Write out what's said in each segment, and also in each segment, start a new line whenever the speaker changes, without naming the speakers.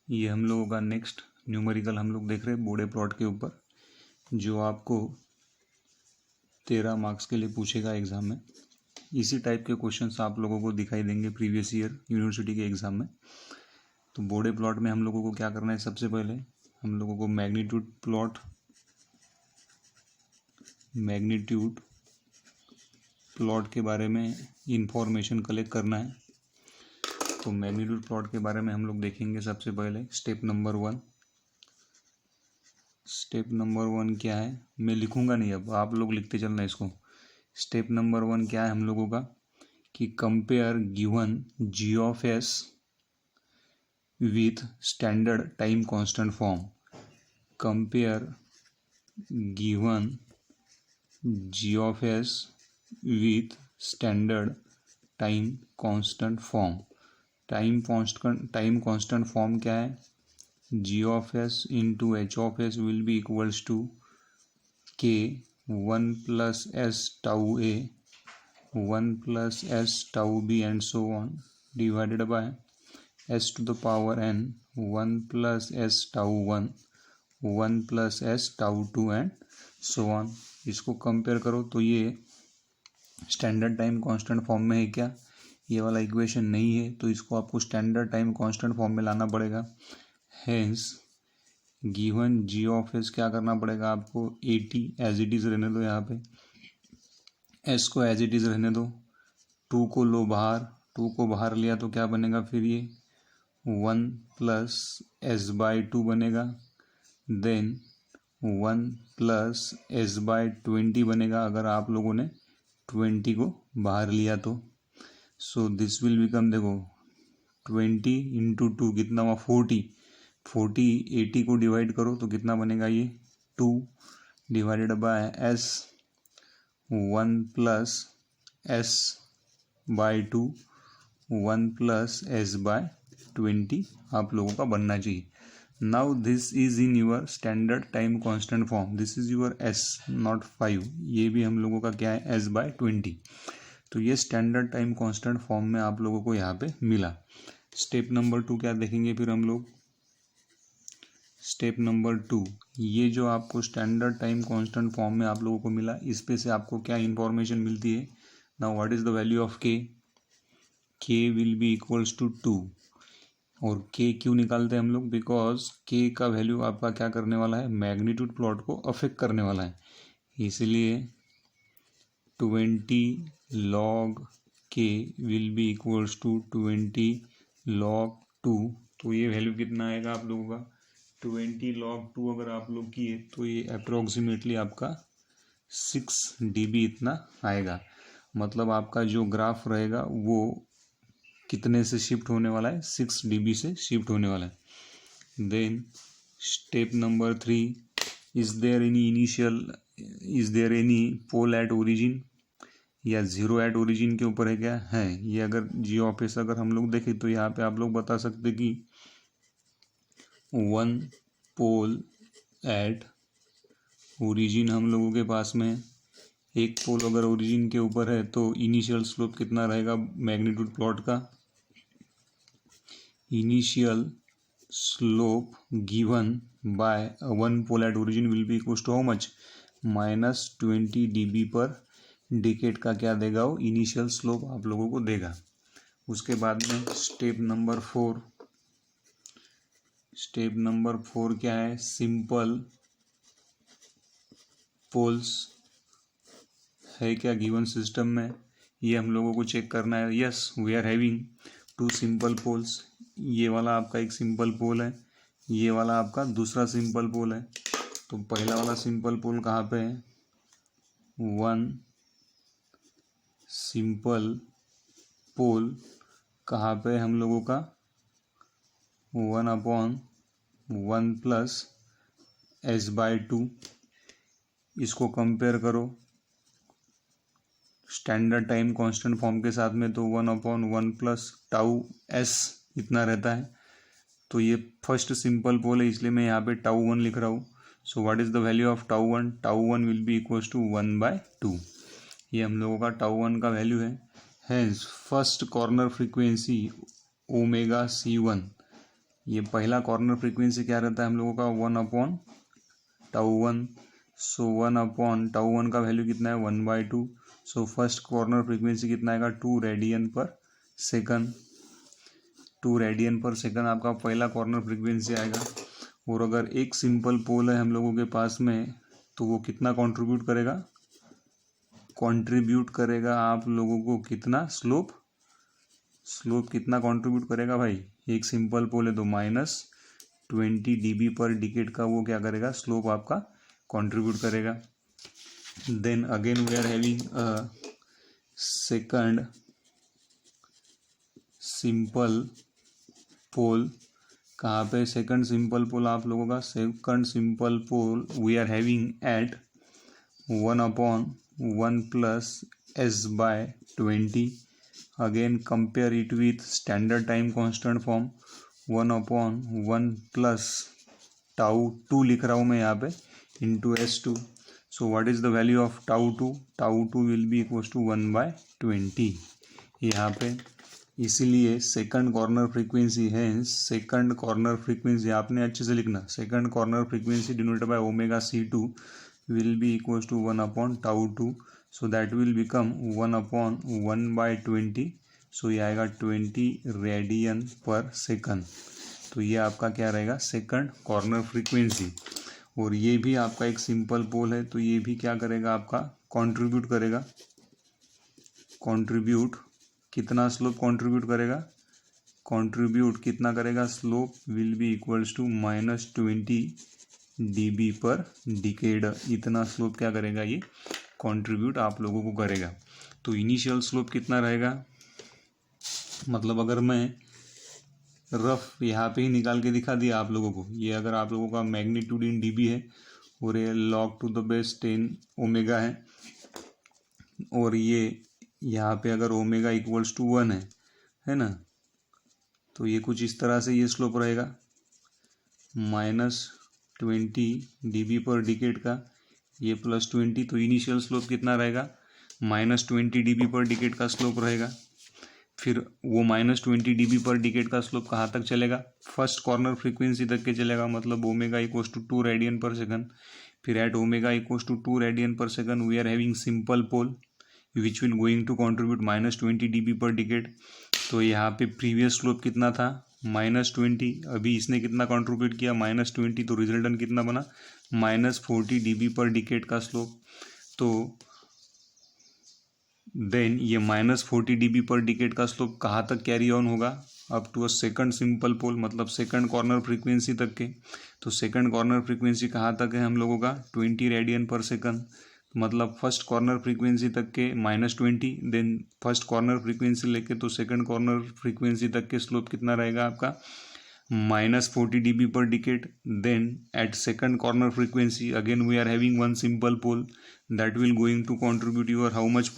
ये हम लोगों का नेक्स्ट न्यूमेरिकल हम लोग देख रहे हैं बोर्डे प्लॉट के ऊपर, जो आपको 13 मार्क्स के लिए पूछेगा एग्ज़ाम में। इसी टाइप के क्वेश्चंस आप लोगों को दिखाई देंगे प्रीवियस ईयर यूनिवर्सिटी के एग्ज़ाम में। तो बोर्डे प्लॉट में हम लोगों को क्या करना है, सबसे पहले हम लोगों को मैग्नीट्यूड प्लॉट के बारे में इंफॉर्मेशन कलेक्ट करना है। तो मैग्नीट्यूड प्लॉट के बारे में हम लोग देखेंगे सबसे पहले स्टेप नंबर 1 क्या है, मैं लिखूंगा नहीं, अब आप लोग लिखते चलना इसको। स्टेप नंबर 1 क्या है हम लोगों का कि compare given G of S with standard time constant form. Compare given G of S with standard time constant form. Time constant form क्या है, G of S into H of S will be equals to K 1 plus S tau A 1 plus S tau B and so on divided by S to the power N 1 plus S tau 1 1 plus S tau 2 and so on. इसको compare करो तो ये standard time constant form में है क्या, ये वाला equation नहीं है, तो इसको आपको स्टैंडर्ड टाइम कांस्टेंट फॉर्म में लाना पड़ेगा। Hence given G of S क्या करना पड़ेगा आपको, 80 एज इट इज़ रहने दो, यहाँ पे एस को एज इट इज़ रहने दो, 2 को लो बाहर, 2 को बाहर लिया तो क्या बनेगा फिर ये 1 प्लस एस बाई 2 बनेगा, देन 1 प्लस एस बाई 20 बनेगा अगर आप लोगों ने 20 को बाहर लिया तो। सो दिस विल बिकम, देखो 20 इंटू 2 कितना हुआ 40, 80 को डिवाइड करो तो कितना बनेगा ये 2 divided by S 1 plus S by 2 1 plus S by 20 आप लोगों का बनना चाहिए। Now this is in your standard time constant form, this is your S not 5, ये भी हम लोगों का क्या है एस बाय 20। तो ये स्टैंडर्ड टाइम कांस्टेंट फॉर्म में आप लोगों को यहाँ पे मिला। स्टेप नंबर 2 क्या देखेंगे फिर हम लोग, स्टेप नंबर 2 ये जो आपको स्टैंडर्ड टाइम कांस्टेंट फॉर्म में आप लोगों को मिला, इस पे से आपको क्या इंफॉर्मेशन मिलती है। Now what is the value of के विल बी इक्वल्स टू 2। और के क्यों निकालते हैं हम लोग, बिकॉज के का वैल्यू आपका क्या करने वाला है, मैग्नीट्यूड प्लॉट को अफेक्ट करने वाला है, इसलिए 20 log के will be equals to 20 log 2। तो ये वैल्यू कितना आएगा आप लोगों का 20 log 2 अगर आप लोग किए तो ये अप्रोक्सीमेटली आपका 6 dB इतना आएगा। मतलब आपका जो ग्राफ रहेगा वो कितने से शिफ्ट होने वाला है, 6 dB से शिफ्ट होने वाला है। Then step number 3, is there any pole at origin, या जीरो एट ओरिजिन के ऊपर है क्या, है। ये अगर जी ऑफ एस अगर हम लोग देखें तो यहाँ पे आप लोग बता सकते कि 1 पोल एट ओरिजिन हम लोगों के पास में, एक पोल अगर ओरिजिन के ऊपर है तो इनिशियल स्लोप कितना रहेगा मैग्नीट्यूड प्लॉट का, initial slope given by 1 pole at origin will be equal to how much, -20 dB per decade का क्या देगा वो इनिशियल स्लोप आप लोगों को देगा। उसके बाद में स्टेप नंबर 4 क्या है, सिंपल पोल्स है क्या गिवन सिस्टम में, ये हम लोगों को चेक करना है। Yes we are having 2 simple poles, ये वाला आपका एक सिंपल पोल है, ये वाला आपका दूसरा सिंपल पोल है। तो पहला वाला सिंपल पोल कहाँ पे है, 1 सिंपल पोल कहाँ पे हम लोगों का 1/1 प्लस एस बाय 2। इसको कंपेयर करो स्टैंडर्ड टाइम कांस्टेंट फॉर्म के साथ में, तो 1/1 प्लस टाउ एस इतना रहता है। तो ये फर्स्ट सिंपल पोल है इसलिए मैं यहाँ पे टाउ 1 लिख रहा हूँ। So what is the value of tau 1, tau 1 will be equals to 1/2, ये हम लोगों का टाउ 1 का वैल्यू है। Hence first corner frequency omega C1 ये पहला कॉर्नर फ्रीक्वेंसी क्या रहता है हम लोगों का 1/τ1। सो 1/τ1 का वैल्यू कितना है 1/2। सो फर्स्ट कॉर्नर फ्रीक्वेंसी कितना आएगा 2 radian per second. 2 radian per second आपका पहला कॉर्नर फ्रीक्वेंसी आएगा। और अगर एक सिंपल पोल है हम लोगों के पास में तो वो कितना कंट्रीब्यूट करेगा आप लोगों को कितना स्लोप कितना कंट्रीब्यूट करेगा भाई। एक सिंपल पोल है तो -20 dB पर डिकेड का वो क्या करेगा स्लोप आपका कंट्रीब्यूट करेगा। Then again we are having a second simple pole. कहाँ पे सेकंड सिंपल पोल आप लोगों का second simple pole we are having at 1/1 + s/20। Again compare it with standard time constant form 1/1 + τ2 लिख रहा हूँ मैं यहाँ पे into s2। So what is the value of τ2? τ2 will be equals to 1/20 यहाँ पे। इसीलिए सेकंड कॉर्नर फ्रीक्वेंसी है। सेकंड कॉर्नर फ्रीक्वेंसी आपने अच्छे से लिखना, second corner frequency denoted by ω/c2 will be equals to 1/τ2। So that will become 1/1/20। सो ये आएगा 20 रेडियन पर सेकंड। तो ये आपका क्या रहेगा सेकंड कॉर्नर फ्रीक्वेंसी। और ये भी आपका एक सिंपल पोल है तो ये भी क्या करेगा आपका कंट्रीब्यूट करेगा। कंट्रीब्यूट कितना स्लोप कंट्रीब्यूट करेगा, कंट्रीब्यूट कितना करेगा slope will be equals to -20 dB per decade. इतना स्लोप क्या करेगा ये कंट्रीब्यूट आप लोगों को करेगा। तो इनिशियल स्लोप कितना रहेगा, मतलब अगर मैं रफ यहाँ पे ही निकाल के दिखा दिया आप लोगों को, ये अगर आप लोगों का मैग्नीट्यूड इन dB है और ये log to the base 10 omega है और ये यहाँ पे अगर ओमेगा इक्वल्स टू 1 है ना, तो ये कुछ इस तरह से ये स्लोप रहेगा -20 dB पर डिकेड का, ये +20। तो इनिशियल स्लोप कितना रहेगा -20 dB पर डिकेड का स्लोप रहेगा। फिर वो -20 dB पर डिकेड का स्लोप कहाँ तक चलेगा, फर्स्ट कॉर्नर फ्रीक्वेंसी तक के चलेगा, मतलब omega equals to 2 radian per second. फिर at omega equals to 2 radian per second we are having simple pole which will going to contribute -20 dB per decade. तो यहाँ पे प्रीवियस स्लोप कितना था -20, अभी इसने कितना कंट्रीब्यूट किया -20, तो रिजल्टेंट कितना बना -40 dB पर डिकेड का स्लोप। तो देन ये -40 dB पर डिकेड का स्लोप कहाँ तक कैरी ऑन होगा, up to a second simple pole, मतलब सेकंड कॉर्नर फ्रीक्वेंसी तक के। तो सेकंड कॉर्नर फ्रीक्वेंसी कहाँ तक है हम लोगों का 20 रेडियन पर सेकंड, मतलब फर्स्ट कॉर्नर फ्रीक्वेंसी तक के -20, देन फर्स्ट कॉर्नर फ्रीक्वेंसी लेके तो सेकंड कॉर्नर फ्रीक्वेंसी तक के स्लोप कितना रहेगा आपका -40 dB per decade. Then at second corner frequency again we are having one simple pole that will going to contribute your how much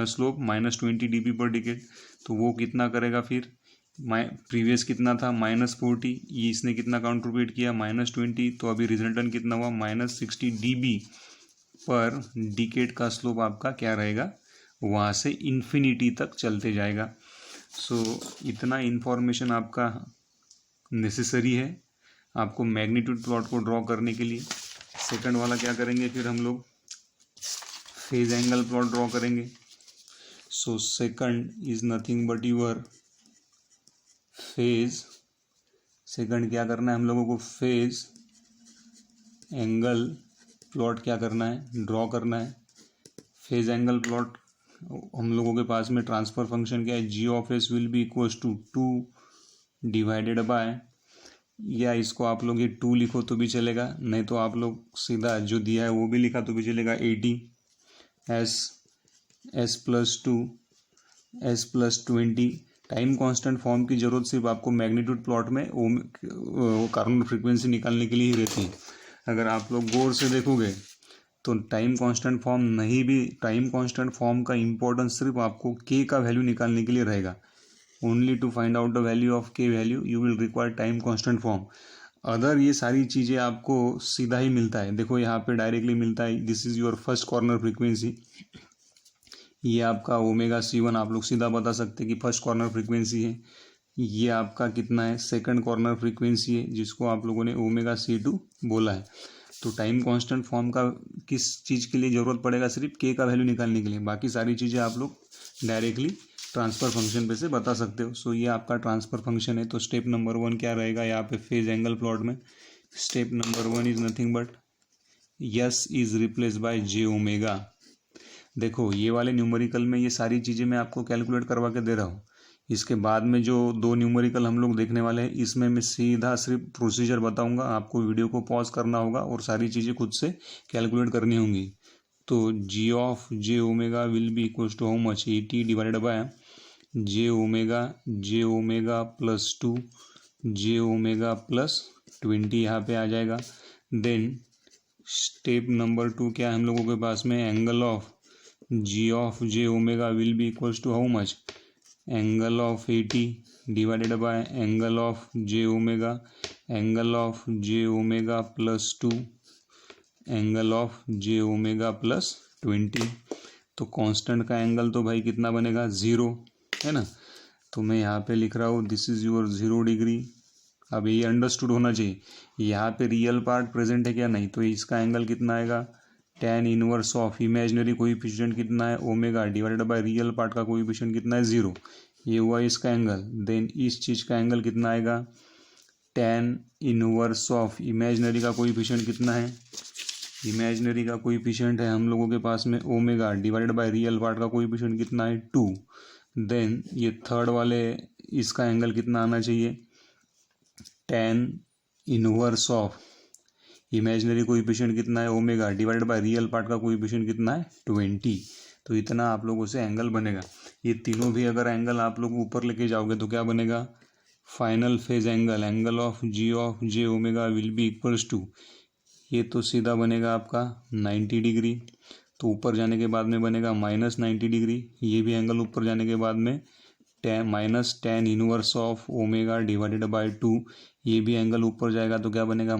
slope -20 dB per decade. तो वो कितना करेगा फिर, प्रीवियस कितना था -40, ये इसने कितना कंट्रीब्यूट किया -20, तो अभी रिजल्टेंट कितना हुआ -60 dB पर डिकेड का स्लोप आपका क्या रहेगा, वहाँ से इन्फिनिटी तक चलते जाएगा। सो इतना इन्फॉर्मेशन आपका नेसेसरी है आपको मैग्नीट्यूड प्लॉट को ड्रॉ करने के लिए। सेकंड वाला क्या करेंगे फिर हम लोग फेज एंगल प्लॉट ड्रॉ करेंगे। So second is nothing but your phase, second क्या करना है हम लोगों को फेज एंगल प्लॉट क्या करना है ड्रॉ करना है। फेज एंगल प्लॉट हम लोगों के पास में ट्रांसफर फंक्शन क्या है, G of S will be equals to 2 divided by, या इसको आप लोग ये 2 लिखो तो भी चलेगा, नहीं तो आप लोग सीधा जो दिया है वो भी लिखा तो भी चलेगा, 80 s + 2 s + 20। Time constant form की जरूरत सिर्फ आपको मैग्नीट्यूड प्लॉट में कॉर्नर फ्रीक्वेंसी निकालने के लिए ही रहती है। अगर आप लोग गौर से देखोगे तो टाइम कांस्टेंट फॉर्म नहीं भी, टाइम कांस्टेंट फॉर्म का इम्पोर्टेंस सिर्फ आपको k का वैल्यू निकालने के लिए रहेगा। Only to find out the value of k value you will require time constant form. Other ये सारी चीज़ें आपको सीधा ही मिलता है, देखो यहाँ पे डायरेक्टली मिलता है, this is your first corner frequency, ये आपका ω/c1 आप लोग सीधा बता सकते हैं कि फर्स्ट कॉर्नर फ्रीक्वेंसी है। ये आपका कितना है, सेकंड कॉर्नर फ्रीक्वेंसी है जिसको आप लोगों ने ओमेगा C2 बोला है। तो टाइम कांस्टेंट फॉर्म का किस चीज़ के लिए ज़रूरत पड़ेगा, सिर्फ के का वैल्यू निकालने के लिए। बाकी सारी चीज़ें आप लोग डायरेक्टली ट्रांसफ़र फंक्शन पे से बता सकते हो। सो ये आपका ट्रांसफ़र फंक्शन है। तो स्टेप नंबर 1 क्या रहेगा यहाँ पे फेज एंगल प्लॉट में? Step number 1 is nothing but yes is replace by J omega. देखो ये वाले न्यूमेरिकल में ये सारी चीज़ें मैं आपको कैलकुलेट करवा के दे रहा हूँ। इसके बाद में जो 2 न्यूमेरिकल हम लोग देखने वाले हैं, इसमें मैं सीधा सिर्फ प्रोसीजर बताऊंगा, आपको वीडियो को पॉज करना होगा और सारी चीज़ें खुद से कैलकुलेट करनी होंगी। तो G of J omega will be equals to how much, 80 divided by J omega plus 2 J omega plus 20 यहाँ पे आ जाएगा। देन स्टेप नंबर 2 क्या है हम लोगों के पास में, angle of G of J omega will be equals to how much, angle of 80 divided by angle of J omega plus 2 angle of J omega plus 20। तो कांस्टेंट का एंगल तो भाई कितना बनेगा, 0 है ना। तो मैं यहाँ पे लिख रहा हूँ दिस इज योर 0 डिग्री। अब ये अंडरस्टूड होना चाहिए, यहाँ पे रियल पार्ट प्रेजेंट है क्या, नहीं। तो इसका एंगल कितना आएगा, tan inverse of imaginary coefficient कितना है omega divided by real part का कोएफिशिएंट कितना है 0। ये हुआ इसका एंगल। देन इस चीज़ का एंगल कितना आएगा, tan इनवर्स ऑफ इमेजिनरी का कोएफिशिएंट कितना है, इमेजिनरी का कोएफिशिएंट है हम लोगों के पास में omega divided by real part का कोएफिशिएंट कितना है 2। देन ये थर्ड वाले इसका एंगल कितना आना चाहिए, tan inverse of imaginary coefficient कितना है omega divided by real part का कोएफिशिएंट कितना है 20। तो इतना आप लोगों से एंगल बनेगा। ये तीनों भी अगर एंगल आप लोग ऊपर लेके जाओगे तो क्या बनेगा, final phase angle, angle of J omega will be equals to, ये तो सीधा बनेगा आपका 90 डिग्री। तो ऊपर जाने के बाद में बनेगा -90 डिग्री। ये भी एंगल ऊपर जाने के बाद में tan inverse of omega divided by 2, ये भी एंगल ऊपर जाएगा तो क्या बनेगा,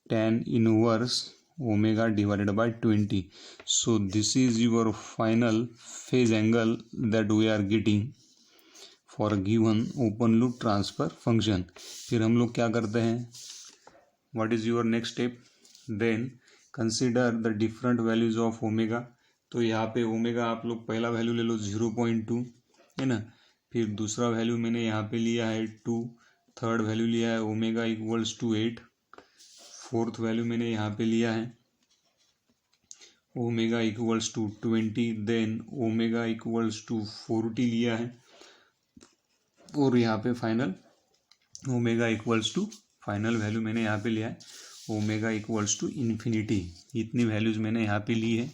tan inverse omega divided by 20। So this is your final phase angle that we are getting for given open loop transfer function. फिर हम लोग क्या करते हैं, what is your next step, then consider the different values of omega. तो यहाँ पे omega आप लोग पहला वैल्यू ले लो 0.2 है ना, फिर दूसरा वैल्यू मैंने यहाँ पे लिया है 2, थर्ड वैल्यू लिया है omega equals to 8, fourth value मैंने यहाँ पे लिया है omega equals to 20, then omega equals to 40 लिया है, और यहाँ पे final omega equals to, final value मैंने यहाँ पे लिया है ओमेगा इक्वल्स टू इन्फिनिटी। इतनी वैल्यूज़ मैंने यहाँ पे ली है।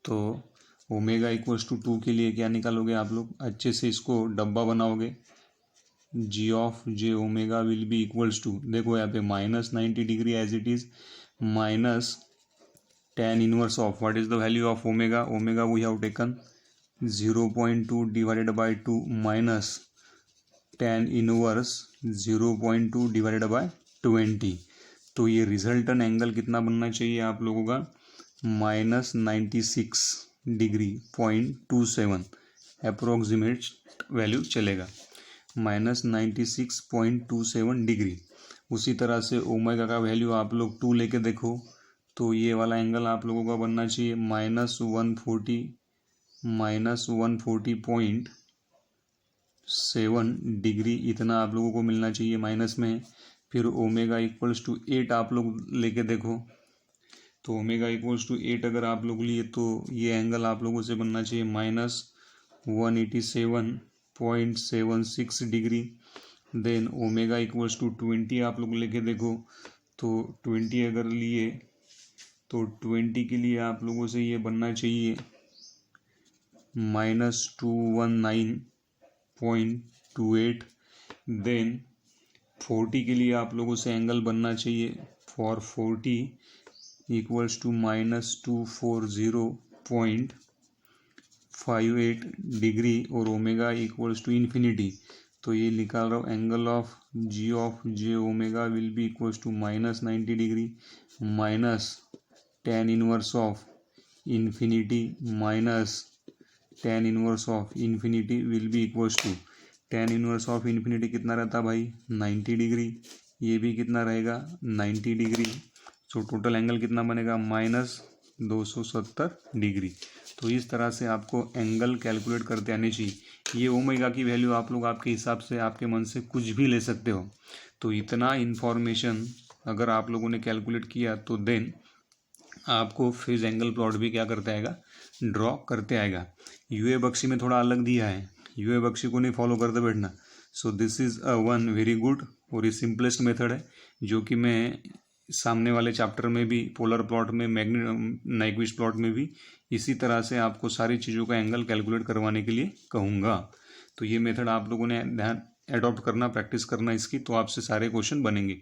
तो ओमेगा इक्वल्स टू 2 के लिए क्या निकालोगे आप लोग, अच्छे से इसको डब्बा बनाओगे, G of J omega will be equals to, देखो यहाँ पे -90 degree as it is, minus tan inverse of what is the value of omega, omega we have taken 0.2 divided by 2 minus tan inverse 0.2 divided by 20। तो ये रिजल्टन angle कितना बनना चाहिए आप लोगों का, -96 डिग्री 0.27 अप्रोक्सीमेट वैल्यू चलेगा, -96.27 डिग्री। उसी तरह से ओमेगा का वैल्यू आप लोग 2 लेके देखो, तो ये वाला एंगल आप लोगों का बनना चाहिए -140.7 डिग्री, इतना आप लोगों को मिलना चाहिए माइनस में। फिर ओमेगा इक्वल्स टू 8 आप लोग लेके देखो, तो ओमेगा इक्वल्स टू 8 अगर आप लोग लिए तो ये एंगल आप लोगों से बनना चाहिए -187.76 degree. Then omega equals to 20 आप लोग लेके देखो, तो 20 अगर लिए तो 20 के लिए आप लोगों से ये बनना चाहिए -219.28। देन 40 के लिए आप लोगों से एंगल बनना चाहिए फॉर 40 इक्वल्स टू -240.58 डिग्री, और ओमेगा इक्वल्स टू इन्फिनिटी। तो ये निकाल रहा हूँ angle of J omega will be equals to -90 degree minus tan inverse of infinity minus tan inverse of infinity will be equals to tan inverse of infinity कितना रहता है भाई 90 degree, ये भी कितना रहेगा 90 डिग्री। सो टोटल एंगल कितना बनेगा -270 डिग्री। तो इस तरह से आपको एंगल कैलकुलेट करते आने चाहिए। ये ओमेगा की वैल्यू आप लोग आपके हिसाब से आपके मन से कुछ भी ले सकते हो। तो इतना इन्फॉर्मेशन अगर आप लोगों ने कैलकुलेट किया तो देन आपको फेज एंगल प्लॉट भी क्या करते आएगा, ड्रॉ करते आएगा। यूए बख्शी में थोड़ा अलग दिया है, यूए बख्शी को नहीं फॉलो करते बैठना। So this is a one very good और ये सिंपलेस्ट मेथड है, जो कि मैं सामने वाले चैप्टर में भी पोलर प्लॉट में नाइक्विस्ट प्लॉट में भी इसी तरह से आपको सारी चीज़ों का एंगल कैलकुलेट करवाने के लिए कहूँगा। तो ये मेथड आप लोगों ने ध्यान एडॉप्ट करना, प्रैक्टिस करना इसकी, तो आपसे सारे क्वेश्चन बनेंगे।